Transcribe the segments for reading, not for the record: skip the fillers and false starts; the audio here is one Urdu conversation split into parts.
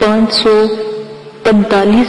545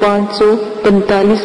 545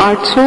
800,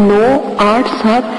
9, 8, 7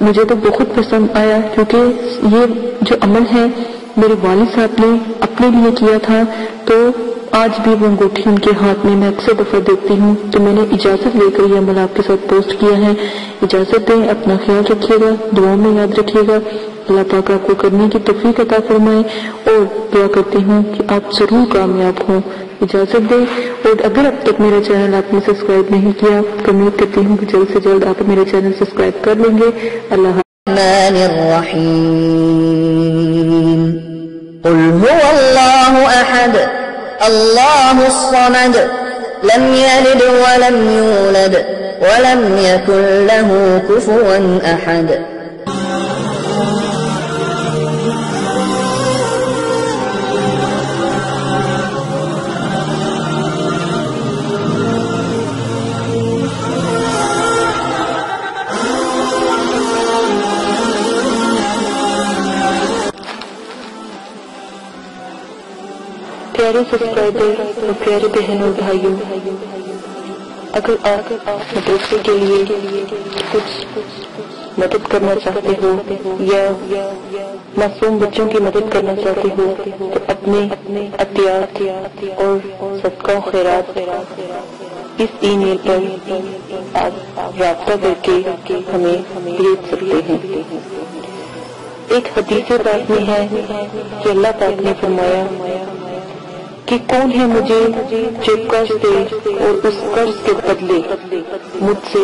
مجھے تو بہت پسند آیا، کیونکہ یہ جو عمل ہے میرے والد صاحب نے اپنے لیے کیا تھا، تو آج بھی وہ انگوٹھی ان کے ہاتھ میں اکثر دفعہ دیکھتی ہوں، تو میں نے اجازت لے کر یہ عمل آپ کے ساتھ پوسٹ کیا ہے۔ اجازت دیں، اپنا خیال رکھیے گا، دعاؤں میں یاد رکھیے گا، اللہ پاک آپ کو کرنے کی توفیق عطا فرمائے، اور دعا کرتی ہوں کہ آپ ضرور کامیاب ہوں۔ اجازت دیں، اور اگر اب تک میرا چینل آپ نے سبسکرائب نہیں کیا تو امید کرتی ہوں کہ جلد سے جلد آپ میرے چینل سبسکرائب کر لیں گے۔ اللہ الرحمن الرحیم قل هو اللہ احد اللہ الصمد لم یلد ولم یولد ولم یکن له کفوا احد۔ پیارے سبسکرائبر اور پیارے بہنوں اور بھائیوں، اگر آپ مدرسے کے لیے کچھ مدد کرنا چاہتے ہو یا معصوم بچوں کی مدد کرنا چاہتے ہو تو اپنے عطیات اور صدقہ و خیرات اس ای میل پر آپ رابطہ کر کے ہمیں بھیج سکتے ہیں۔ ایک حدیث پاک میں ہے کہ اللہ پاک نے فرمایا کہ کون ہے مجھے جو قرض دے اور اس قرض کے بدلے مجھ سے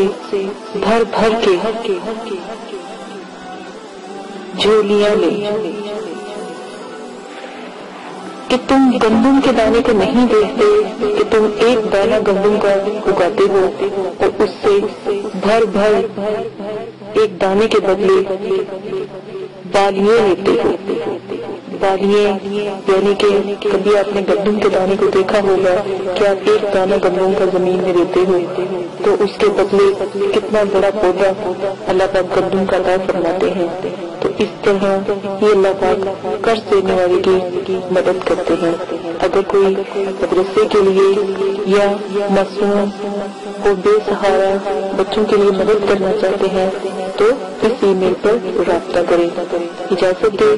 بھر بھر کے جھولیاں لے، کہ تم گندم کے دانے کو نہیں دیکھتے کہ تم ایک دانہ گندم کا اگاتے ہو اور اس سے بھر بھر ایک دانے کے بدلے بالیاں لیتے ہو۔ بالیاں یعنی کہ کبھی آپ نے گندم کے دانے کو دیکھا ہوگا کہ آپ ایک دانہ گندم کا زمین میں دیتے ہو تو اس کے بدلے کتنا بڑا پودا اللہ پاک گندم کا عطا فرماتے ہیں۔ تو اس طرح یہ اللہ پاک قرض دینے والے کی مدد کرتے ہیں۔ اگر کوئی مدرسے کے لیے یا معصوم اور بے سہارا بچوں کے لیے مدد کرنا چاہتے ہیں تو اس ای میل پر رابطہ کریں۔ اجازت دے،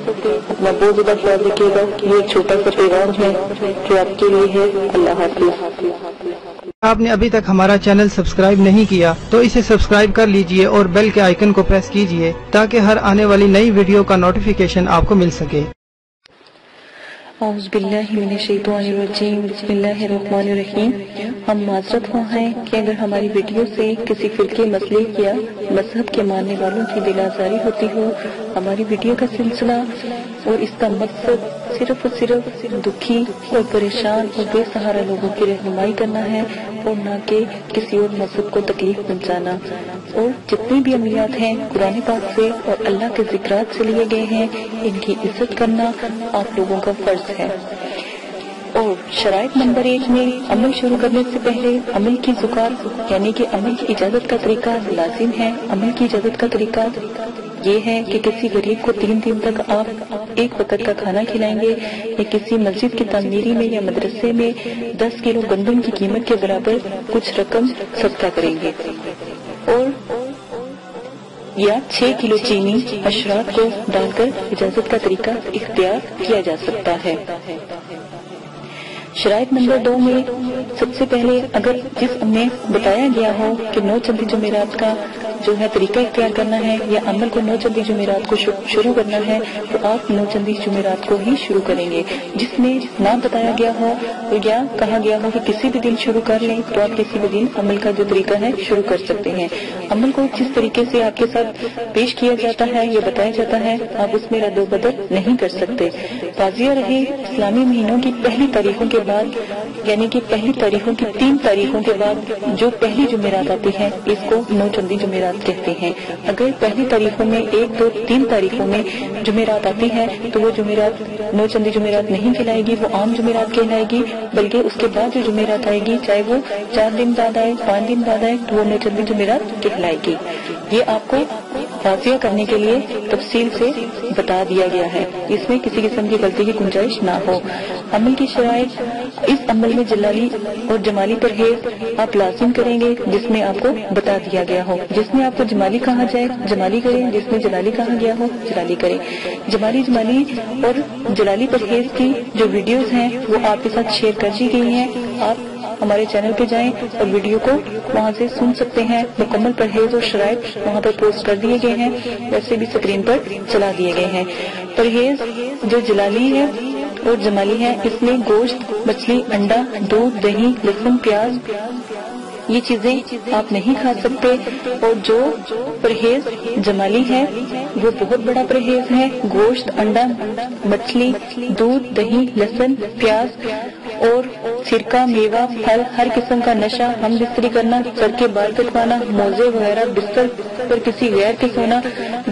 اپنا بہت زیادہ خیال رکھیے گا۔ یہ ایک چھوٹا سا پیغام ہے جو آپ کے لیے ہے۔ اللہ حافظ۔ آپ نے ابھی تک ہمارا چینل سبسکرائب نہیں کیا تو اسے سبسکرائب کر لیجئے اور بیل کے آئیکن کو پریس کیجئے تاکہ ہر آنے والی نئی ویڈیو کا نوٹیفیکیشن آپ کو مل سکے۔ اعوذ باللہ من الشیطان الرجیم، بسم اللہ الرحمن الرحیم۔ ہم معذرت خواہ ہیں کہ اگر ہماری ویڈیو سے کسی فرقے، مسلک یا مذہب کے ماننے والوں کی دل آزاری ہوتی ہو۔ ہماری ویڈیو کا سلسلہ اور اس کا مقصد صرف اور صرف دکھی اور پریشان اور بے سہارا لوگوں کی رہنمائی کرنا ہے اور نہ کہ کسی اور مذہب کو تکلیف پہنچانا۔ اور جتنی بھی عملیات ہیں قرآن پاک سے اور اللہ کے ذکرات سے لیے گئے ہیں، ان کی عزت کرنا آپ لوگوں کا فرض ہے۔ اور شرائط نمبر 1 میں عمل شروع کرنے سے پہلے عمل کی زکات یعنی کہ عمل کی اجازت کا طریقہ لازم ہے۔ عمل کی اجازت کا طریقہ یہ ہے کہ کسی غریب کو 3 دن تک آپ ایک وقت کا کھانا کھلائیں گے، یا کسی مسجد کی تعمیری میں یا مدرسے میں 10 کلو گندم کی قیمت کے برابر کچھ رقم صدقہ کریں گے، اور یا 6 کلو چینی اشراف کو ڈال کر اجازت کا طریقہ اختیار کیا جا سکتا ہے۔ شرائط نمبر 2 میں سب سے پہلے اگر جس میں بتایا گیا ہو کہ 9 چندی جمعرات کا جو ہے طریقہ اختیار کرنا ہے یا عمل کو 9 چندی جمعرات کو شروع کرنا ہے تو آپ 9 چندی جمعرات کو ہی شروع کریں گے۔ جس میں نہ بتایا گیا ہو یا کہا گیا ہو کہ کسی بھی دن شروع کر لیں تو آپ کسی بھی دن عمل کا جو طریقہ ہے شروع کر سکتے ہیں۔ عمل کو جس طریقے سے آپ کے ساتھ پیش کیا جاتا ہے یا بتایا جاتا ہے آپ اس میں رد و بدل نہیں کر سکتے۔ واضح رہے، اسلامی مہینوں کی پہلی تاریخوں کے بعد یعنی کہ پہلی تاریخوں کی 3 تاریخوں کے بعد جو پہلی جمعرات آتی ہے اس کو 9 چندی جمعرات کہتے ہیں۔ اگر پہلی تاریخوں میں 1، 2، 3 تاریخوں میں جمعرات آتی ہے تو وہ جمعرات 9 چندی جمعرات نہیں کہلائے گی، وہ عام جمعرات کہلائے گی، بلکہ اس کے بعد جو جمعرات آئے گی چاہے وہ 4 دن بعد آئے، 5 دن بعد آئے تو وہ 9 چندی جمعرات کہلائے گی۔ یہ آپ کو واضح کرنے کے لیے تفصیل سے بتا دیا گیا ہے، اس میں کسی قسم کی غلطی کی گنجائش نہ ہو۔ عمل کی شرائط، اس عمل میں جلالی اور جمالی پرہیز آپ لازم کریں گے جس میں آپ کو بتا دیا گیا ہو۔ جس میں آپ کو جمالی کہا جائے جمالی کریں، جس میں جلالی کہا گیا ہو جلالی کریں۔ جمالی اور جلالی پرہیز کی جو ویڈیوز ہیں وہ آپ کے ساتھ شیئر کر دی گئی ہیں، آپ ہمارے چینل پہ جائیں اور ویڈیو کو وہاں سے سن سکتے ہیں۔ مکمل پرہیز اور شرائط وہاں پر پوسٹ کر دیے گئے ہیں، ویسے بھی اسکرین پر چلا دیے گئے ہیں۔ پرہیز جو جلالی ہے اور جمالی ہے، اس میں گوشت، مچھلی، انڈا، دودھ، دہی، لہسن، پیاز، یہ چیزیں آپ نہیں کھا سکتے۔ اور جو پرہیز جمالی ہے وہ بہت بڑا پرہیز ہے۔ گوشت، انڈا، مچھلی، دودھ، دہی، لہسن، پیاز اور سرکہ، میوہ، پھل، ہر قسم کا نشہ، ہم بستری کرنا، سر کے بال کٹوانا، موزے وغیرہ، بستر پر کسی غیر کے سونا،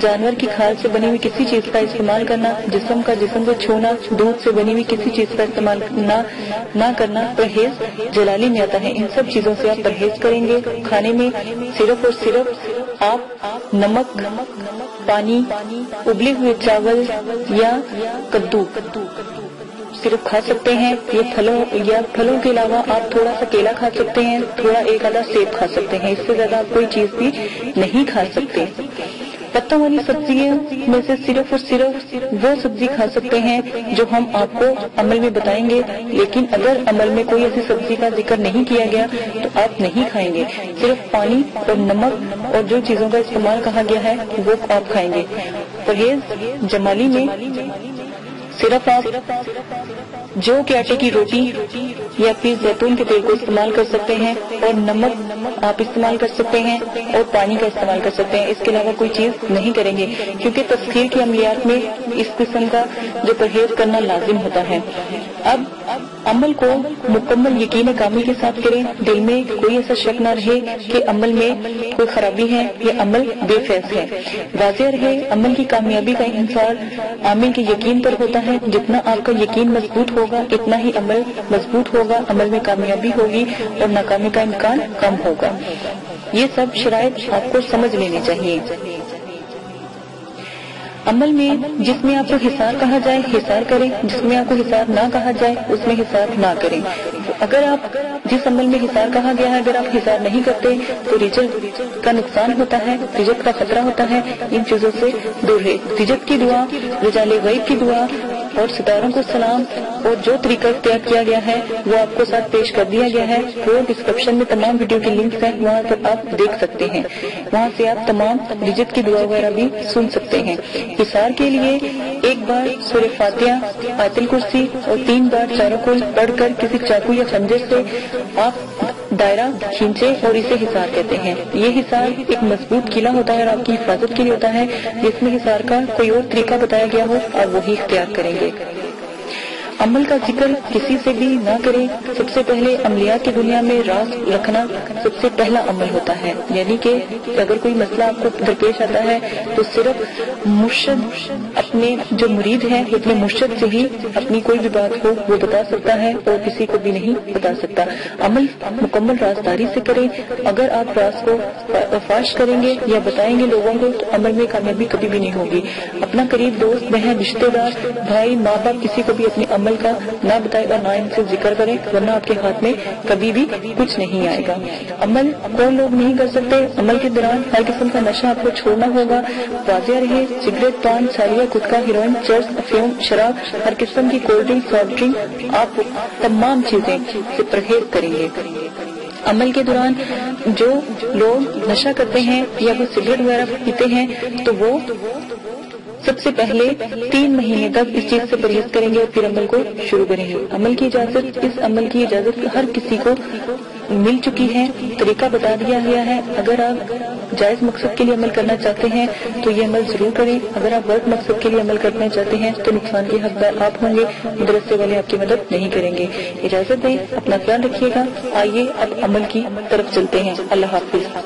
جانور کی کھال سے بنی ہوئی کسی چیز کا استعمال کرنا، جسم کو چھونا، دودھ سے بنی ہوئی کسی چیز کا استعمال نہ کرنا پرہیز جلالی میں آتا ہے۔ ان سب چیزوں سے آپ پرہیز کریں گے۔ کھانے میں صرف اور صرف آپ نمک، پانی، ابلے ہوئے چاول یا کدو صرف کھا سکتے ہیں۔ یہ پھلوں کے علاوہ آپ تھوڑا سا کیلا کھا سکتے ہیں، تھوڑا ایک آدھا سیب کھا سکتے ہیں، اس سے زیادہ آپ کوئی چیز بھی نہیں کھا سکتے۔ پتوں والی سبزیوں میں سے صرف اور صرف وہ سبزی کھا سکتے ہیں جو ہم آپ کو عمل میں بتائیں گے، لیکن اگر عمل میں کوئی ایسی سبزی کا ذکر نہیں کیا گیا تو آپ نہیں کھائیں گے۔ صرف پانی اور نمک اور جو چیزوں کا استعمال کہا گیا ہے وہ آپ کھائیں گے۔ پرہیز جمالی میں صرف آپ جو کہ آٹے کی روٹی یا پھر زیتون کے تیل کو استعمال کر سکتے ہیں، اور نمک آپ استعمال کر سکتے ہیں اور پانی کا استعمال کر سکتے ہیں، اس کے علاوہ کوئی چیز نہیں کریں گے، کیونکہ تسخیر کی عملیات میں اس قسم کا جو پرہیز کرنا لازم ہوتا ہے۔ اب عمل کو مکمل یقین کامل کے ساتھ کریں، دل میں کوئی ایسا شک نہ رہے کہ عمل میں کوئی خرابی ہے یا عمل بے فیض ہے۔ واضح رہے عمل کی کامیابی کا انحصار عامل کے یقین پر ہوتا ہے، جتنا آپ کا یقین مضبوط ہوگا اتنا ہی عمل مضبوط ہوگا، عمل میں کامیابی ہوگی اور ناکامی کا امکان کم ہوگا۔ یہ سب شرائط آپ کو سمجھ لینی چاہیے۔ عمل میں جس میں آپ کو حصار کہا جائے حصار کریں، جس میں آپ کو حصار نہ کہا جائے اس میں حصار نہ کریں۔ اگر آپ جس عمل میں حصار کہا گیا ہے اگر آپ حصار نہیں کرتے تو رجت کا نقصان ہوتا ہے، رجت کا خطرہ ہوتا ہے، ان چیزوں سے دور ہے۔ رجت کی دعا، رجال غیب کی دعا اور ستاروں کو سلام اور جو طریقہ اختیار کیا گیا ہے وہ آپ کو ساتھ پیش کر دیا گیا ہے۔ وہ ڈسکرپشن میں تمام ویڈیو کے لنکس ہیں، وہاں پر آپ دیکھ سکتے ہیں، وہاں سے آپ تمام رجت کی دعا وغیرہ بھی سن سکتے ہیں۔ حصار کے لیے ایک بار سورہ فاتحہ، آیت الکرسی اور 3 بار چاروں کو پڑھ کر کسی چاقو یا خنجر سے آپ دائرہ کھینچے اور اسے حصار کہتے ہیں۔ یہ حصار ایک مضبوط قلعہ ہوتا ہے اور آپ کی حفاظت کے لیے ہوتا ہے۔ جس میں حصار کا کوئی اور طریقہ بتایا گیا ہو آپ وہی اختیار کریں گے۔ عمل کا ذکر کسی سے بھی نہ کریں۔ سب سے پہلے عملیات کی دنیا میں راز رکھنا سب سے پہلا عمل ہوتا ہے، یعنی کہ اگر کوئی مسئلہ آپ کو درپیش آتا ہے تو صرف مرشد اپنے جو مرید ہے اپنے مرشد سے ہی اپنی کوئی بھی بات کو وہ بتا سکتا ہے اور کسی کو بھی نہیں بتا سکتا۔ عمل مکمل رازداری سے کریں۔ اگر آپ راز کو فاش کریں گے یا بتائیں گے لوگوں کو تو عمل میں کامیابی کبھی بھی نہیں ہوگی۔ اپنا قریب دوست، بہن، رشتہ دار، بھائی، ماں باپ کسی کو بھی اپنے عمل کا نہ بتائے گا، نہ ان سے ذکر کرے، ورنہ آپ کے ہاتھ میں کبھی بھی کچھ نہیں آئے گا۔ عمل کون لوگ نہیں کر سکتے؟ عمل کے دوران ہر قسم کا نشہ آپ کو چھوڑنا ہوگا۔ واضح رہے سگریٹ، پان، سالیہ، گٹکا، ہیروئن، چرس، افیون، شراب، ہر قسم کی کولڈ ڈرنک، سافٹ ڈرنک، آپ تمام چیزیں سے پرہیز کریں گے۔ عمل کے دوران جو لوگ نشہ کرتے ہیں یا وہ سگریٹ وغیرہ پیتے ہیں تو وہ سب سے پہلے 3 مہینے تک اس چیز سے پرہیز کریں گے اور پھر عمل کو شروع کریں گے۔ عمل کی اجازت، اس عمل کی اجازت ہر کسی کو مل چکی ہے، طریقہ بتا دیا گیا ہے۔ اگر آپ جائز مقصد کے لیے عمل کرنا چاہتے ہیں تو یہ عمل ضرور کریں۔ اگر آپ غلط مقصد کے لیے عمل کرنا چاہتے ہیں تو نقصان کے حقدار آپ ہوں گے، مدرسے والے آپ کی مدد نہیں کریں گے۔ اجازت دیں، اپنا خیال رکھیے گا۔ آئیے اب عمل کی طرف چلتے ہیں۔ اللہ حافظ۔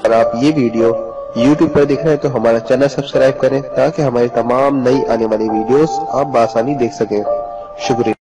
اگر آپ یہ ویڈیو YouTube پر دیکھ رہے ہیں تو ہمارا چینل سبسکرائب کریں تاکہ ہماری تمام نئی آنے والی ویڈیوز آپ بآسانی دیکھ سکیں۔ شکریہ۔